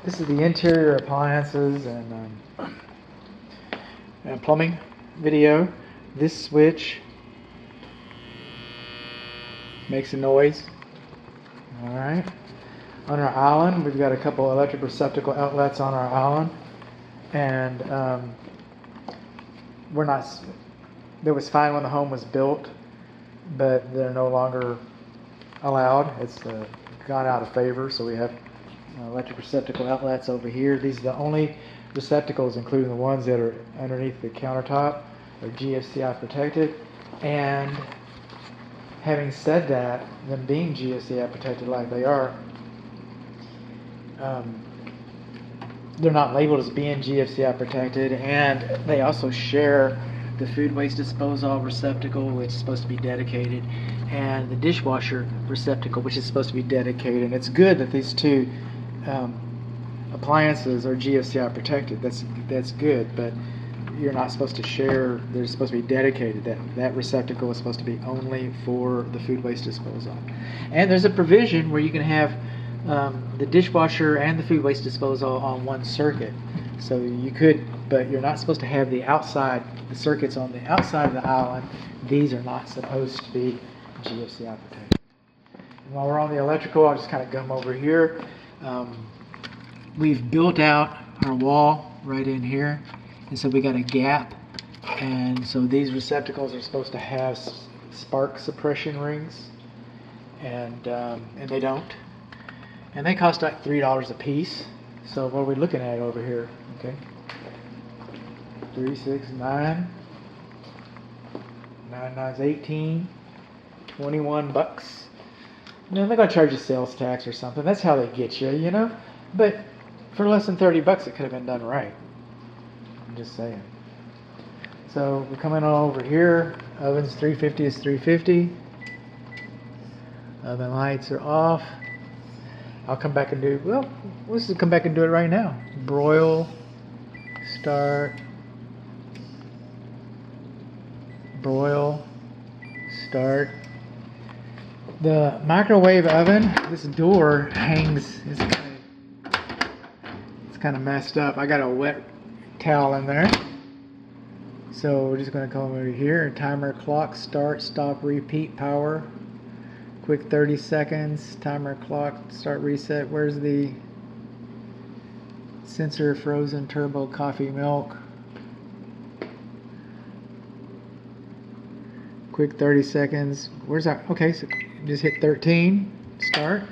This is the interior appliances and plumbing video. This switch makes a noise. All right. On our island, we've got a couple electric receptacle outlets on our island, and we're not. It was fine when the home was built, but they're no longer allowed. It's gone out of favor, so we have electric receptacle outlets over here. These are the only receptacles, including the ones that are underneath the countertop, are GFCI protected. And having said that, them being GFCI protected like they are, they're not labeled as being GFCI protected, and they also share the food waste disposal receptacle, which is supposed to be dedicated, and the dishwasher receptacle, which is supposed to be dedicated. And it's good that these two appliances are GFCI protected. That's good, but you're not supposed to share. They're supposed to be dedicated. That receptacle is supposed to be only for the food waste disposal. And there's a provision where you can have the dishwasher and the food waste disposal on one circuit. So you could, but you're not supposed to have the circuits on the outside of the island. These are not supposed to be GFCI protected. And while we're on the electrical, I'll just kind of come over here. We've built out our wall right in here, and so we got a gap, and so these receptacles are supposed to have spark suppression rings, and they don't, and they cost like $3 a piece. So what are we looking at over here? Okay, 3, 6, 9, 9, 9's 18, 21 bucks. They're gonna charge you sales tax or something. That's how they get you, you know. But for less than 30 bucks, it could have been done right. I'm just saying. So we're coming on over here. Oven's 350 is 350. Oven lights are off. I'll come back and do, well, let's just come back and do it right now. Broil, start, broil, start. The microwave oven, this door hangs, it's kind of messed up. I got a wet towel in there. So we're just going to come over here, timer clock, start, stop, repeat, power. Quick 30 seconds, timer clock, start, reset. Where's the sensor, frozen turbo coffee milk? Quick 30 seconds. Where's our, okay, so just hit 13, start.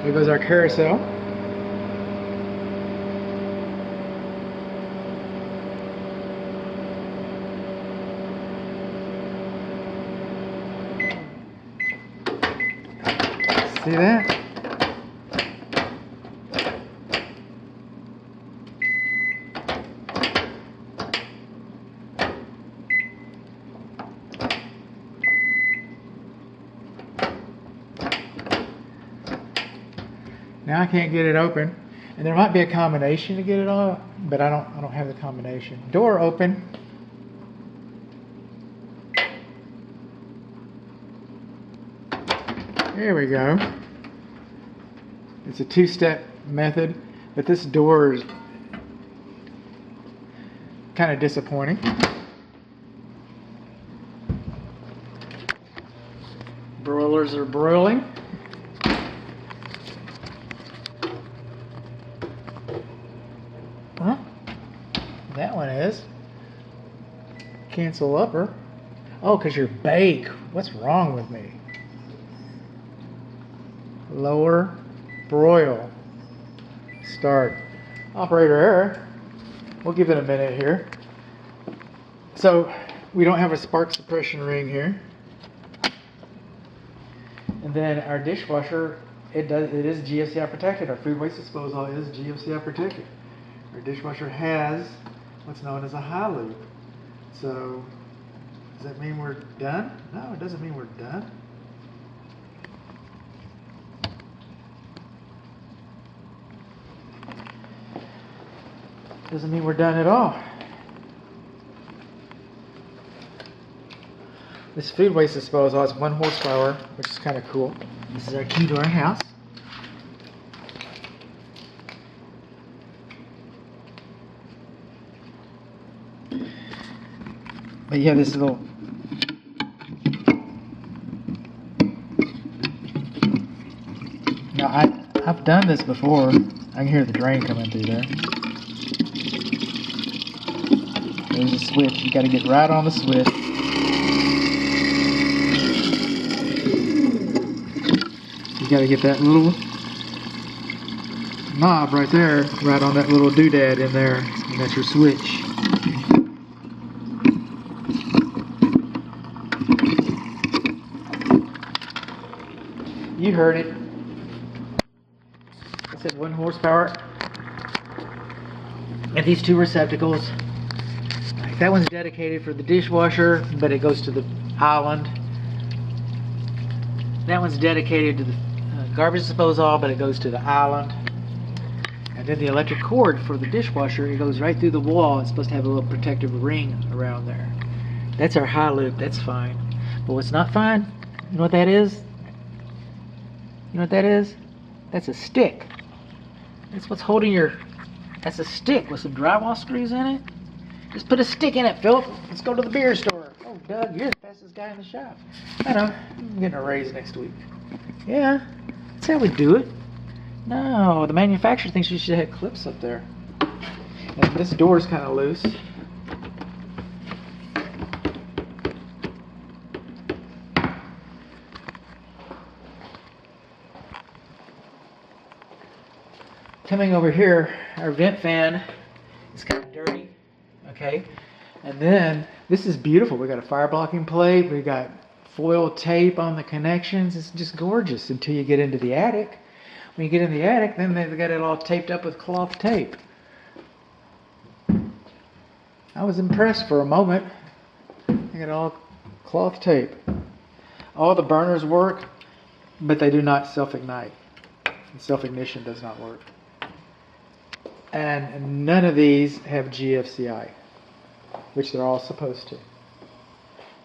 There goes our carousel. See that? Now I can't get it open, and there might be a combination to get it on, but I don't have the combination. Door open. There we go. It's a two-step method, but this door is kind of disappointing. Broilers are broiling. Huh? That one is. Cancel upper. Oh, because you're bake. What's wrong with me? Lower, broil, start. Operator error. We'll give it a minute here. So we don't have a spark suppression ring here. And then our dishwasher, it is GFCI protected. Our food waste disposal is GFCI protected. Our dishwasher has what's known as a high loop. So does that mean we're done? No, it doesn't mean we're done. Doesn't mean we're done at all. This food waste disposal has 1 horsepower, which is kind of cool. This is our key to our house. But you have this little. Now I've done this before. I can hear the drain coming through there. There's a switch. You got to get right on the switch. You got to get that little knob right there, right on that little doodad in there, and that's your switch. You heard it. I said 1 horsepower. And these 2 receptacles. That one's dedicated for the dishwasher, but it goes to the island. That one's dedicated to the garbage disposal, but it goes to the island. And then the electric cord for the dishwasher, it goes right through the wall. It's supposed to have a little protective ring around there. That's our high loop. That's fine. But what's not fine, you know what that is? You know what that is? That's a stick. That's what's holding your... That's a stick with some drywall screws in it. Just put a stick in it, Philip. Let's go to the beer store. Oh, Doug, you're the fastest guy in the shop. I know. I'm getting a raise next week. Yeah, that's how we do it. No, the manufacturer thinks you should have clips up there. And this door's kind of loose. Coming over here, our vent fan is kind of dirty. Okay, and then this is beautiful. We got a fire blocking plate. We got foil tape on the connections. It's just gorgeous until you get into the attic. When you get in the attic, then they've got it all taped up with cloth tape. I was impressed for a moment. They got all cloth tape. All the burners work, but they do not self-ignite. Self-ignition does not work. And none of these have GFCI, which they're all supposed to.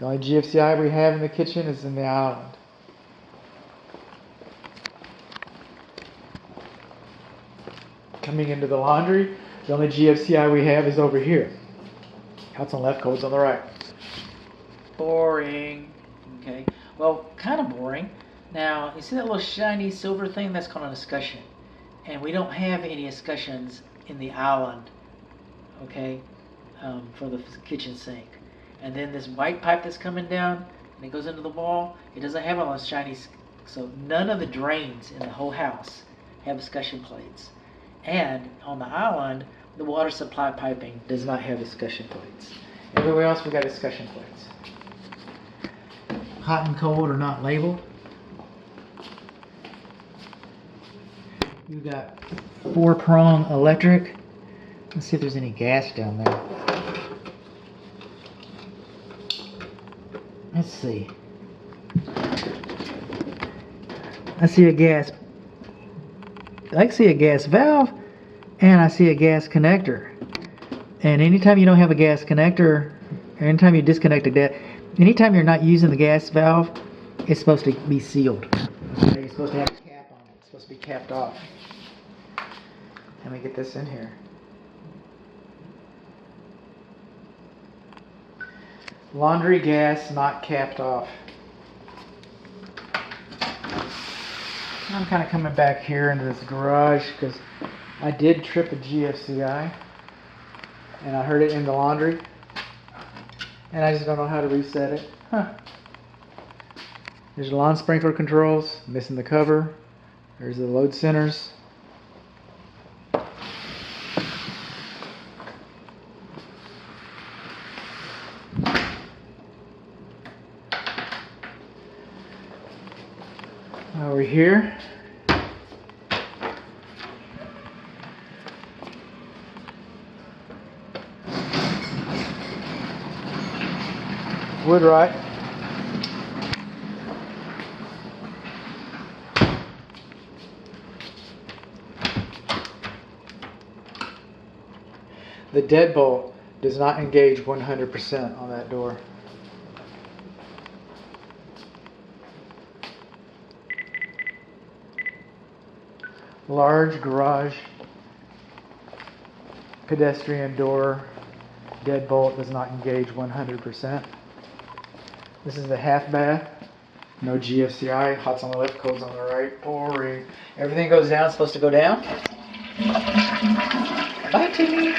The only GFCI we have in the kitchen is in the island. Coming into the laundry, the only GFCI we have is over here. Hot's on left, cold's on the right. Boring. Okay. Well, kind of boring. Now, you see that little shiny silver thing? That's called an escutcheon. And we don't have any escutcheons in the island, okay, for the kitchen sink. And then this white pipe that's coming down, and it goes into the wall, it doesn't have all those shiny, so none of the drains in the whole house have escutcheon plates. And on the island, the water supply piping does not have escutcheon plates. Everywhere else we got escutcheon plates. Hot and cold are not labeled. You got 4-prong electric. Let's see if there's any gas down there. Let's see. I see a gas. I see a gas valve, and I see a gas connector. And anytime you don't have a gas connector, or anytime you disconnect anytime you're not using the gas valve, it's supposed to be sealed. Okay? You're supposed to have a cap on it. It's supposed to be capped off. Let me get this in here. Laundry gas not capped off. I'm kind of coming back here into this garage because I did trip a GFCI and I heard it in the laundry and I just don't know how to reset it. There's the lawn sprinkler controls, missing the cover. There's the load centers. Over here, wood rot. The deadbolt does not engage 100% on that door. Large garage pedestrian door Deadbolt does not engage 100%. This is the half bath. No GFCI. Hot's on the left, cold's on the right. Boring. Everything goes down. It's supposed to go down. Bye, Timmy.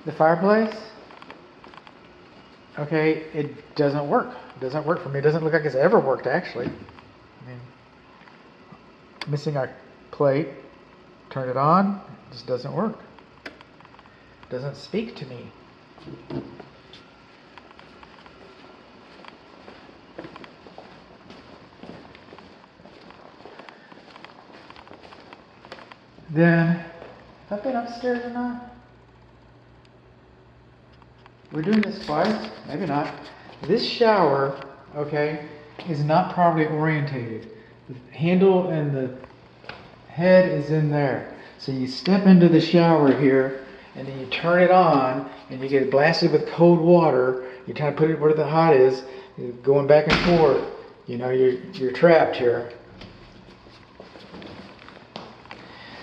The fireplace. Okay, it doesn't work. It doesn't work for me. It doesn't look like it's ever worked, actually. I mean, missing our plate. Turn it on. It just doesn't work. It doesn't speak to me. Then, have I been upstairs or not? We're doing this twice? Maybe not. This shower, okay, is not properly orientated. The handle and the head is in there. So you step into the shower here, and then you turn it on, and you get blasted with cold water. You kind of put it where the hot is, going back and forth. You know, you're trapped here.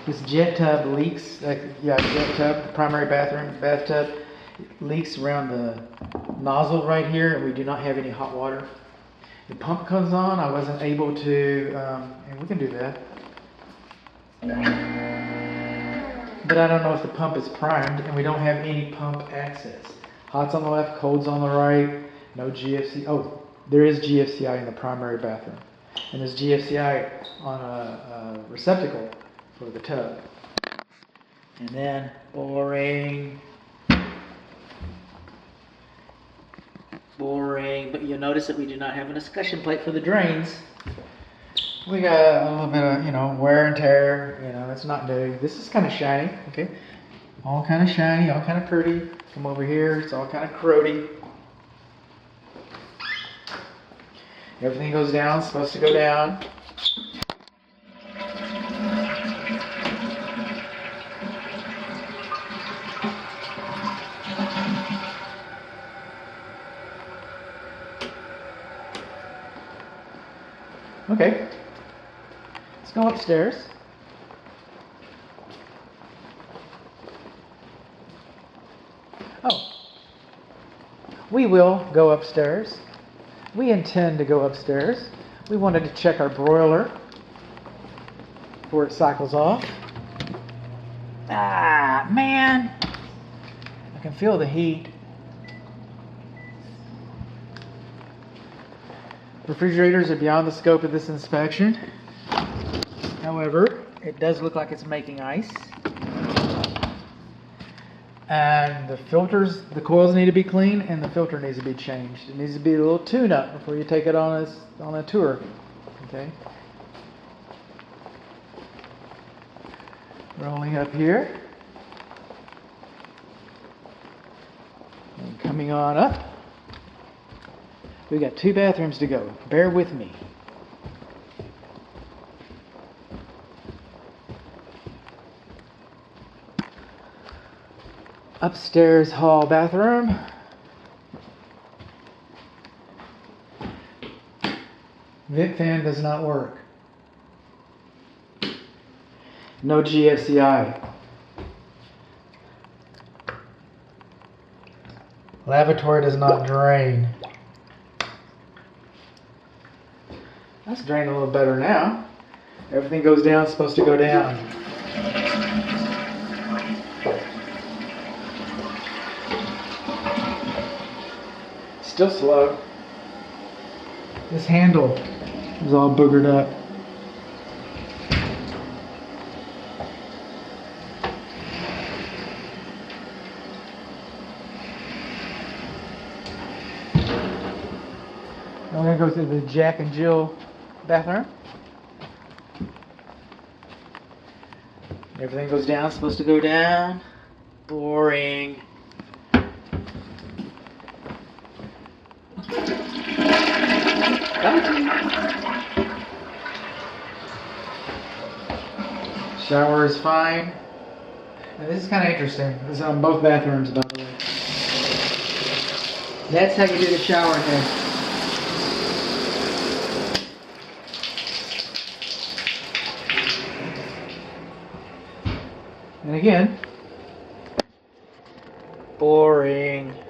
This jet tub leaks, jet tub, the primary bathroom, bathtub, leaks around the nozzle right here, and we do not have any hot water. The pump comes on. I wasn't able to, and we can do that. But I don't know if the pump is primed, and we don't have any pump access. Hot's on the left, cold's on the right, no GFCI. Oh, there is GFCI in the primary bathroom. And there's GFCI on a receptacle for the tub. And then, boring, but you'll notice that we do not have an escutcheon plate for the drains. We got a little bit of, wear and tear, it's not new. This is kind of shiny, okay? All kind of shiny, all kind of pretty. Come over here, it's all kind of corrody. Everything goes down, it's supposed to go down. Okay, let's go upstairs. Oh, we will go upstairs. We intend to go upstairs. We wanted to check our broiler before it cycles off. Ah, man, I can feel the heat. Refrigerators are beyond the scope of this inspection. However, it does look like it's making ice. And the filters, the coils need to be clean, and the filter needs to be changed. It needs to be a little tune-up before you take it on a tour. Okay. Rolling up here. And coming on up. We've got 2 bathrooms to go. Bear with me. Upstairs hall bathroom. Vent fan does not work. No GFCI. Lavatory does not drain. That's draining a little better now. Everything goes down, it's supposed to go down. Still slow. This handle is all boogered up. I'm going to go through the Jack and Jill bathroom. Everything goes down, it's supposed to go down. Boring. Shower is fine. And this is kind of interesting. This is on both bathrooms, by the way. That's how you do the shower head. And again, boring.